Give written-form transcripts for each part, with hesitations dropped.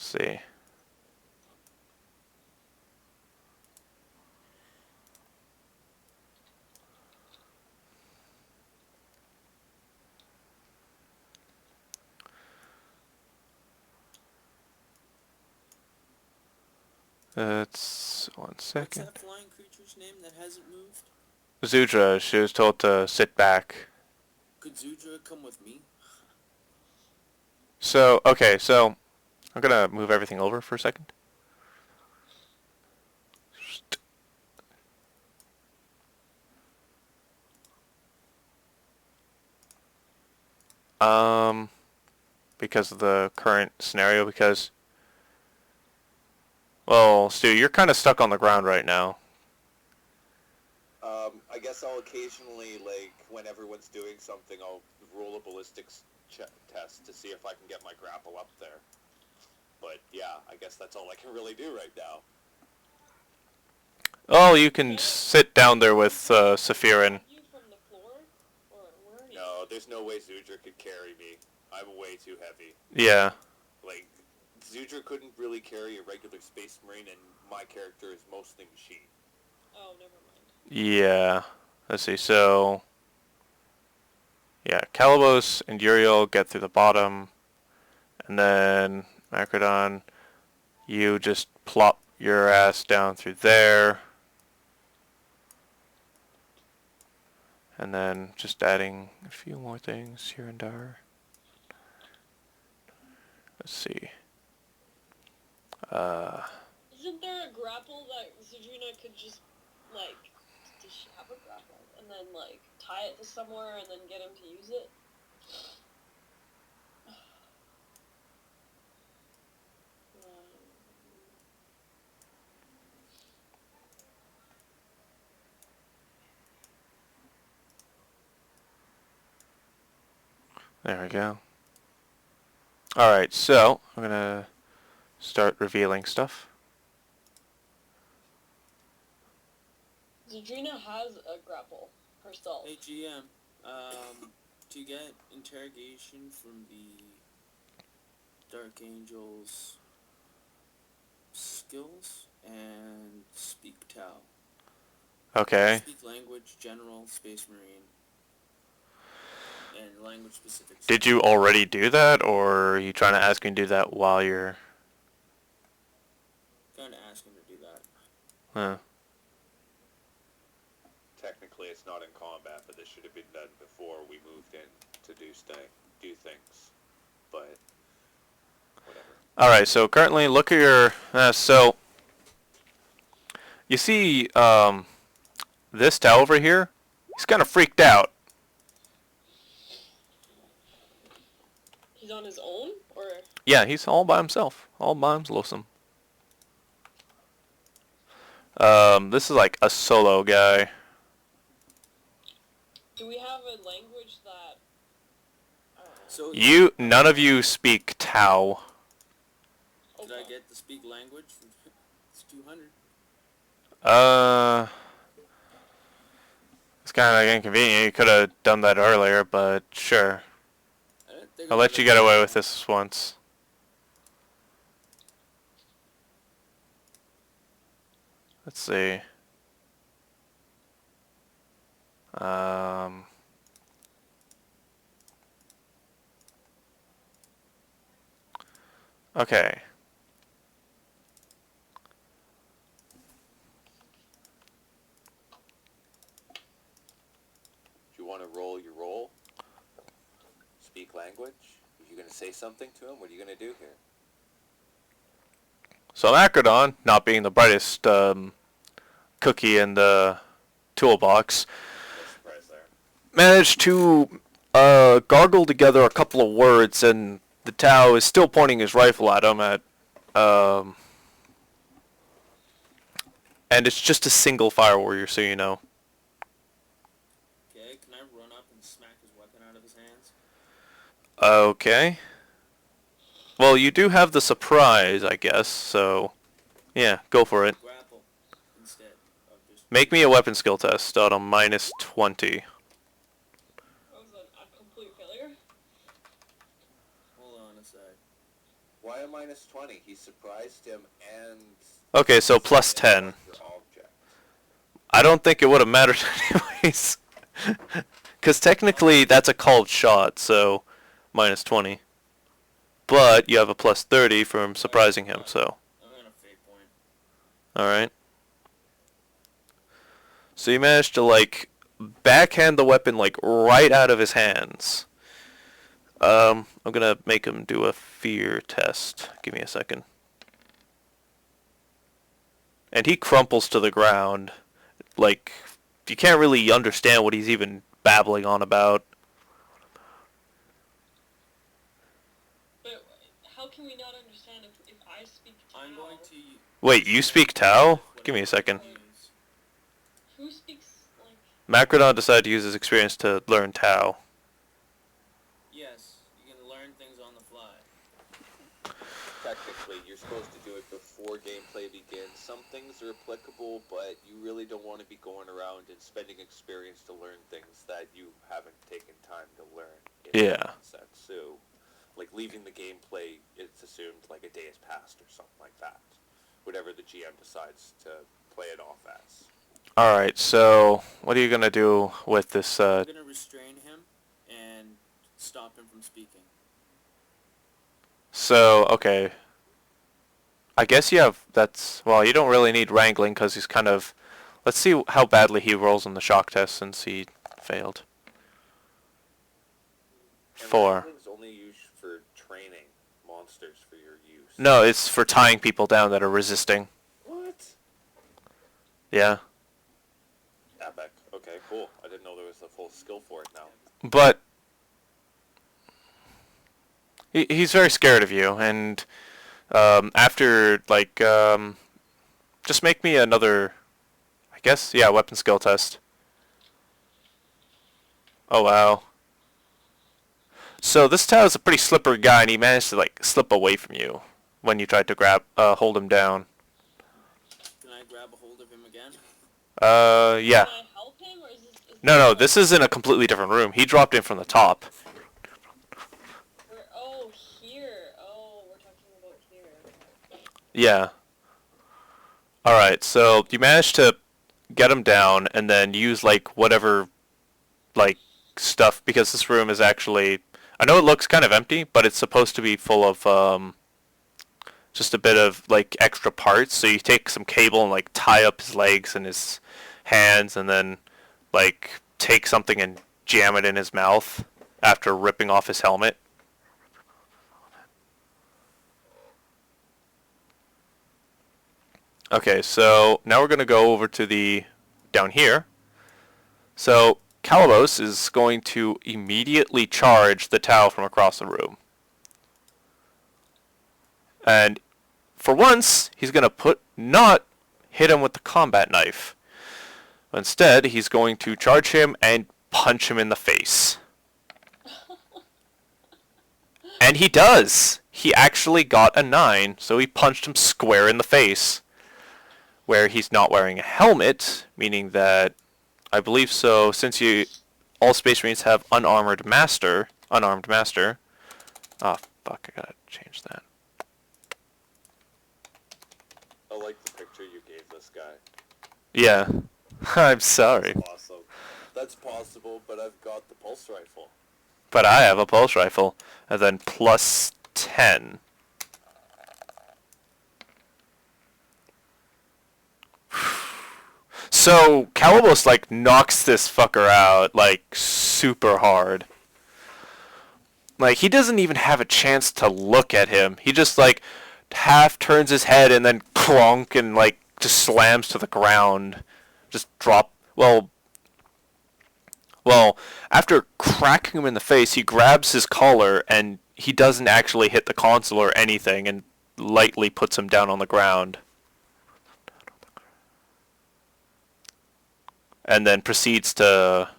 see. It's 1 second. What's that flying creature's name that hasn't moved? Zudra, she was told to sit back. Could Zudra come with me? So, okay, so I'm gonna move everything over for a second. Because of the current scenario, because, well, Stu, you're kind of stuck on the ground right now. I guess I'll occasionally, like, when everyone's doing something, I'll roll a ballistics test to see if I can get my grapple up there. But, yeah, I guess that's all I can really do right now. Oh, you can sit down there with Sephirin. No, there's no way Zudra could carry me. I'm way too heavy. Yeah. Like, Zudra couldn't really carry a regular Space Marine, and my character is mostly machine. Oh, never mind. Yeah. Let's see, so... yeah, Calibos and Uriel get through the bottom. And then, Macrodon, you just plop your ass down through there. And then just adding a few more things here and there. Let's see. Isn't there a grapple that Zadrina could just, like, does she have a grapple? And then, like, tie it to somewhere and then get him to use it? There we go. Alright, so I'm gonna start revealing stuff. Zadrina has a grapple herself. Hey, GM, to get interrogation from the Dark Angel's skills and speak Tau. Okay. Speak language, general, Space Marine, and language specific. Did you already do that, or are you trying to ask me to do that while you're... Trying to ask him to do that. Huh. Technically, it's not in combat, but this should have been done before we moved in to do things. But, whatever. Alright, so currently, look at your... so, you see this Tau over here? He's kind of freaked out. He's on his own, or? Yeah, he's all by himself. All by himself. This is like a solo guy. Do we have a language that... So None of you speak Tau. did I get to speak language? It's 200. It's kind of like inconvenient. You could have done that earlier, but sure. I'll let you get away with this once. Let's see. Okay. Do you want to roll your roll? Speak language? Are you going to say something to him? What are you going to do here? So Macrodon, not being the brightest cookie in the toolbox, No surprise there. managed to gargle together a couple of words, and the Tau is still pointing his rifle at him and it's just a single fire warrior, so you know. Okay, can I run up and smack his weapon out of his hands? Okay. Well, you do have the surprise, I guess, so yeah, go for it. Grapple instead of just... Make me a weapon skill test on a -20. That was a complete failure. Hold on a sec. Why a minus 20? He surprised him and... Okay, so plus 10. Object. I don't think it would have mattered anyways. Because technically that's a called shot, so minus 20. But you have a plus 30 from surprising him, so. I'm gonna fate point. Alright. So you managed to, like, backhand the weapon, like, right out of his hands. I'm gonna make him do a fear test. Give me a second. And he crumples to the ground. Like, you can't really understand what he's even babbling on about. But how can we not understand if I speak Tau? I'm going to... Wait, you speak Tau? Give me a second. Who speaks, like... Macrodon decided to use his experience to learn Tau. Yes, you can learn things on the fly. Technically, you're supposed to do it before gameplay begins. Some things are applicable, but you really don't want to be going around and spending experience to learn things that you haven't taken time to learn. Yeah. Sense. So, like, leaving the gameplay, it's assumed like a day has passed or something like that. Whatever the GM decides to play it off as. Alright, so what are you going to do with this? I'm gonna restrain him and stop him from speaking. So, okay. I guess you have, well, you don't really need wrangling because he's kind of, let's see how badly he rolls on the shock test since he failed. And 4. wrangling's only used for training monsters for your use. No, it's for tying people down that are resisting. What? Yeah. Epic. Okay, cool. I didn't know there was a full skill for it now. But he's very scared of you, and after, like, just make me another, I guess, yeah, weapon skill test. Oh, wow. So this Tao is a pretty slippery guy, and he managed to, like, slip away from you when you tried to hold him down. Can I grab a hold of him again? Yeah. Can I help him, or is No, this is in a completely different room. He dropped in from the top. Oh, here. Oh, we're talking about here. Yeah. Alright, so you managed to get him down and then use, like, whatever, like, stuff, because this room is actually, I know it looks kind of empty, but it's supposed to be full of, just a bit of, like, extra parts. So you take some cable and, like, tie up his legs and his hands, and then, like, take something and jam it in his mouth after ripping off his helmet. Okay, so now we're going to go over to down here. So Calabos is going to immediately charge the Tau from across the room. And for once, he's going to not hit him with the combat knife. Instead, he's going to charge him and punch him in the face. And he does! He actually got a 9, so he punched him square in the face. Where he's not wearing a helmet, meaning that, I believe so, since all Space Marines have unarmed master. Oh, fuck, I gotta change that. I like the picture you gave this guy. Yeah. I'm sorry. That's awesome. That's possible, but I've got the pulse rifle. But I have a pulse rifle, and then plus 10. So Calabos, like, knocks this fucker out, like, super hard. Like, he doesn't even have a chance to look at him. He just, like, half turns his head and then clunk and, like, just slams to the ground. Just well, after cracking him in the face, he grabs his collar and he doesn't actually hit the console or anything and lightly puts him down on the ground. And then proceeds to,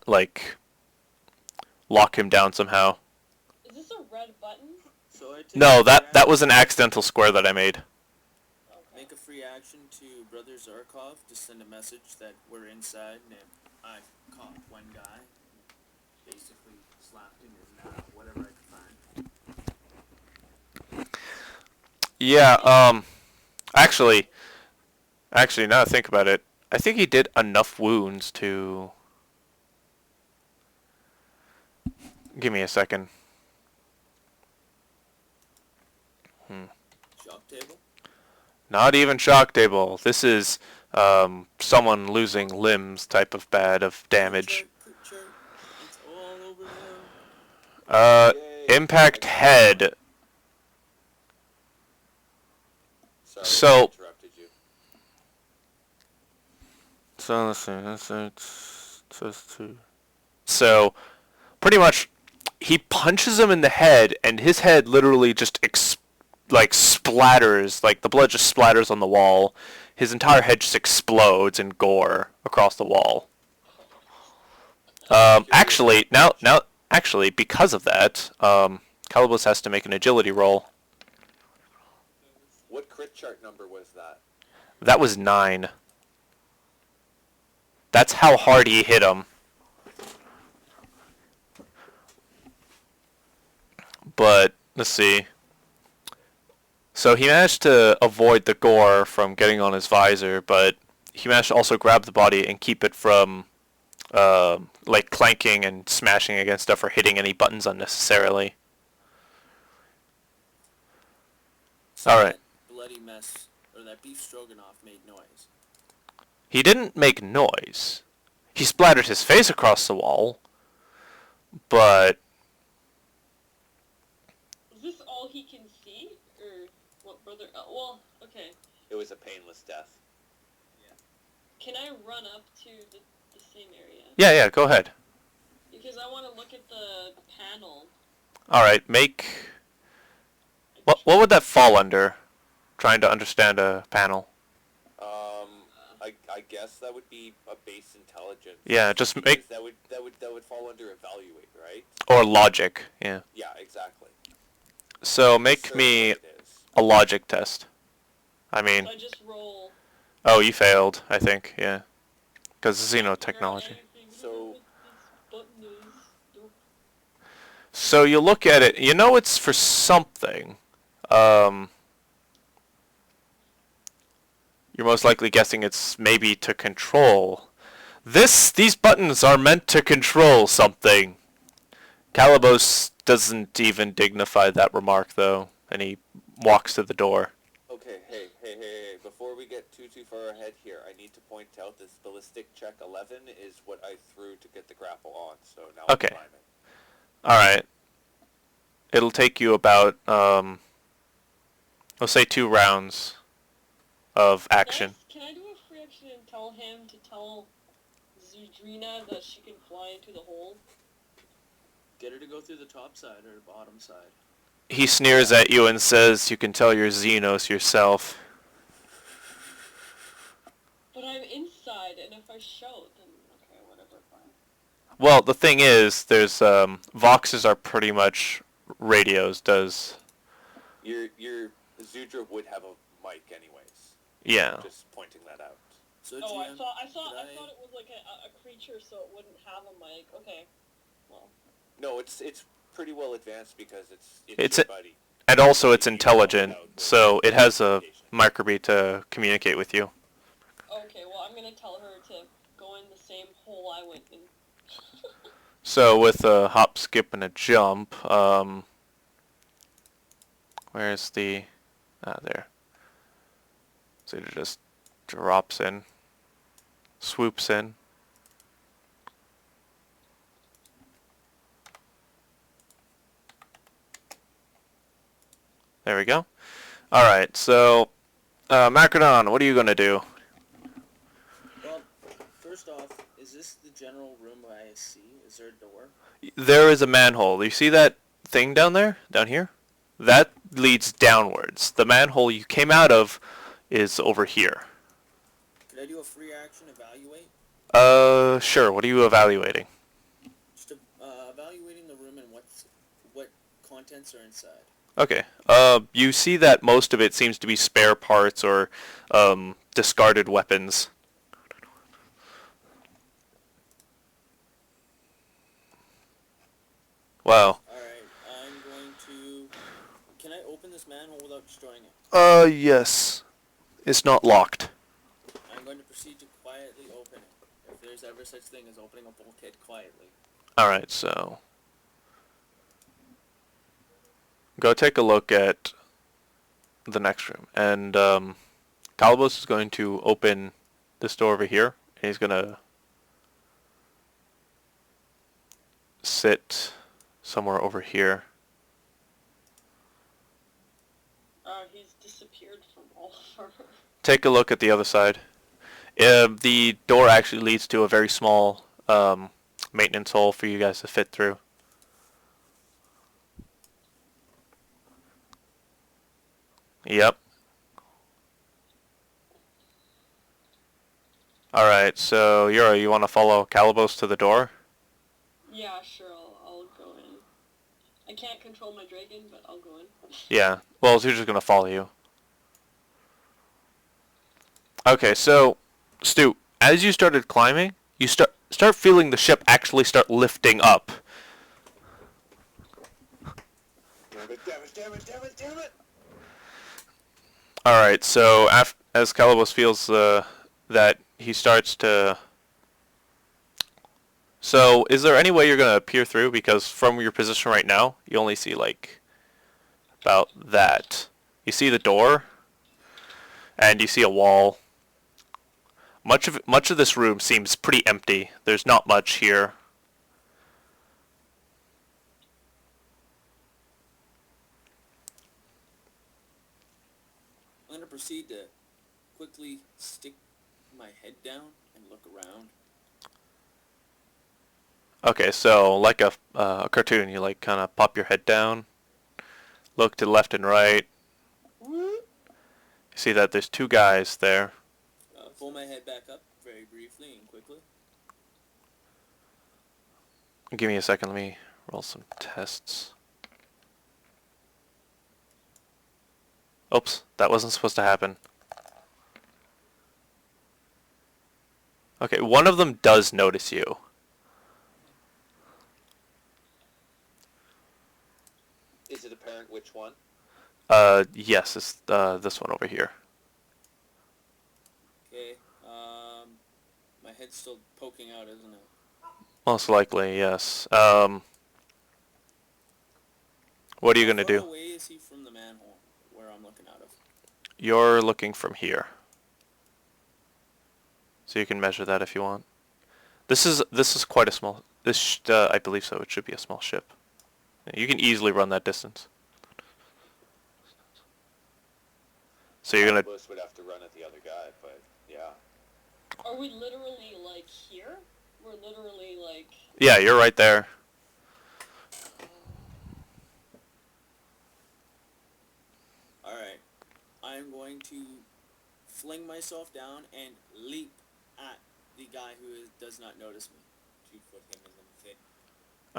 like, lock him down somehow. Is this a red button? So I take No, a free that was action- an accidental square that I made. Okay. Make a free action to Brother Zarkov to send a message that we're inside and I caught one guy. Basically slapped him in whatever I could find. Yeah, actually, now that I think about it, I think he did enough wounds to... Give me a second. Shock table. Not even shock table. This is someone losing limbs type of bad of damage. Crit chart. It's all over there. Yay. Impact head. Sorry, So- I interrupted you. So let's see. Says two. So pretty much, he punches him in the head, and his head literally just splatters. Like the blood just splatters on the wall. His entire head just explodes in gore across the wall. Actually, because of that, Calibos has to make an agility roll. What crit chart number was that? That was 9. That's how hard he hit him. But, let's see. So he managed to avoid the gore from getting on his visor, but he managed to also grab the body and keep it from, like, clanking and smashing against stuff or hitting any buttons unnecessarily. So Alright. That bloody mess, or that beef stroganoff made noise. He didn't make noise. He splattered his face across the wall, but Is this all he can see? Or what, brother? Well, okay. It was a painless death. Can I run up to the same area? yeah, go ahead. Because I want to look at the panel. Alright, make... What would that fall under? Trying to understand a panel. I guess that would be a base intelligence. Yeah, just make... That would fall under evaluate, right? Or logic, yeah. Yeah, exactly. So make Sure me what it is. a logic test. I mean... So I just roll. Oh, you failed, I think, yeah. Because xenotechnology. So- So you look at it, you know it's for something. You're most likely guessing it's maybe to control. These buttons are meant to control something. Calibos doesn't even dignify that remark, though, and he walks to the door. Okay, hey. Before we get too far ahead here, I need to point out this ballistic check 11 is what I threw to get the grapple on, so now Okay. I'm climbing. Alright. It'll take you about, let's say 2 rounds of action. Can I do a free action and tell him to tell Zudrina that she can fly into the hole? Get her to go through the top side or the bottom side. He sneers at you and says, "You can tell your Xenos yourself." But I'm inside, and if I shout, then okay, whatever, fine. Well, the thing is, there's, Voxes are pretty much radios, Your Zudra would have a mic anyways. yeah. Just pointing that out. So Oh, GM, I thought could it was like a creature, so it wouldn't have a mic. Okay, well. No, it's pretty well advanced because It's your buddy. And also it's You know intelligent, how it so it has a communication. microbeat to communicate with you. Okay, well, I'm gonna tell her to go in the same hole I went in. So with a hop, skip, and a jump, where's the... there. So it just drops in, swoops in. There we go. Alright, so, Macrodon, what are you going to do? well, first off, is this the general room I see? Is there a door? There is a manhole. You see that thing down there? Down here? That leads downwards. The manhole you came out of is over here. Could I do a free action evaluate? Sure. What are you evaluating? Just evaluating the room and what contents are inside. Okay. You see that most of it seems to be spare parts or, discarded weapons. Wow. Alright, I'm going to... Can I open this manhole without look destroying it? Yes. It's not locked. I'm going to proceed to quietly open it. If there's ever such thing as opening a bulkhead quietly. Alright, so... Go take a look at the next room. And, Calibos is going to open this door over here. And he's gonna sit somewhere over here. He's disappeared from all of our... Take a look at the other side. The door actually leads to a very small maintenance hole for you guys to fit through. Yep. Alright, so Yura, you want to follow Calibos to the door? Yeah, sure, I'll go in. I can't control my dragon, but I'll go in. Yeah. Well, he's just going to follow you. Okay, so, Stu, as you started climbing, you start feeling the ship actually start lifting up. Damn it, damn it, damn it, damn it, damn it! Alright, so as Calibos feels that he starts to... So, is there any way you're going to peer through? Because from your position right now, you only see, like, about that. You see the door, and you see a wall. Much of this room seems pretty empty. There's not much here. I'm going to proceed to quickly stick my head down and look around. Okay, so like a cartoon, you like kind of pop your head down, look to the left and right. You see that there's two guys there. Pull my head back up very briefly and quickly. Give me a second, let me roll some tests. Oops, that wasn't supposed to happen. Okay, one of them does notice you. Is it apparent which one? Yes, it's this one over here. Okay, my head's still poking out, isn't it? Most likely, yes. What are you gonna How far do? away is he from the manhole where I'm looking out of? You're looking from here. So you can measure that if you want. This is quite a small... I believe so. It should be a small ship. You can easily run that distance. So you're gonna... Calibos would have to run at the other guy, but yeah. Are we literally, like, here? We're literally, like... Yeah, you're right there. Alright, I'm going to fling myself down and leap at the guy who does not notice me. 2 foot him in the fit.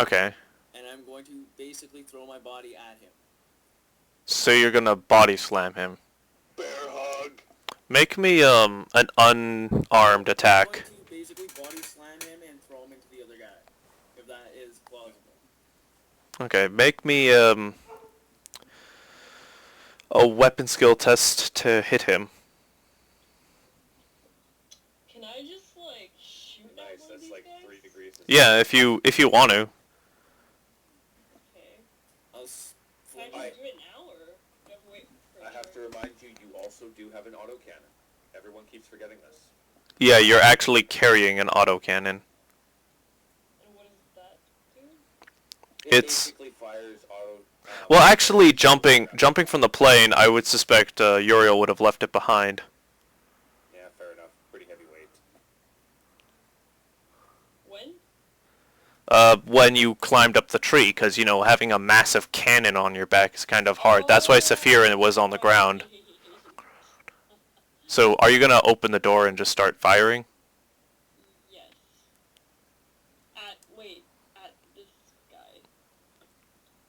Okay. And I'm going to basically throw my body at him. So you're gonna body slam him. Bear hug! Make me an unarmed attack. I'm going to basically body slam him and throw him into the other guy. If that is plausible. Okay, make me a weapon skill test to hit him. Can I just, like, shoot at Nice, one of that's these like guys? 3 degrees. Yeah, if you want to. Okay. I'll Can fling I my... just do it now, or do I have to wait for I have to another- remind you, you also do have an autocannon. Everyone keeps forgetting this. Yeah, you're actually carrying an autocannon. And what does that do? It It's... basically fires auto... Well, actually, jumping from the plane, I would suspect Uriel would have left it behind. Yeah, fair enough. Pretty heavy weight. When you climbed up the tree, because, you know, having a massive cannon on your back is kind of hard. That's why Saphira was on the ground. So, are you going to open the door and just start firing? Yes. At this guy.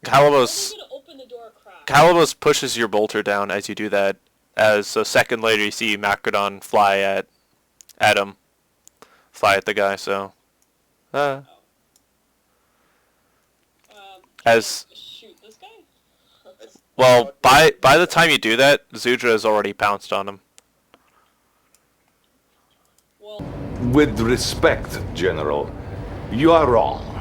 Calibos... I'm gonna open the door a crack. Calibos pushes your bolter down as you do that. As a second later, you see Macrodon fly at him. Fly at the guy, so... Can As... I shoot this guy? Well, by the time you do that, Zudra has already pounced on him. Well, With respect, General, you are wrong.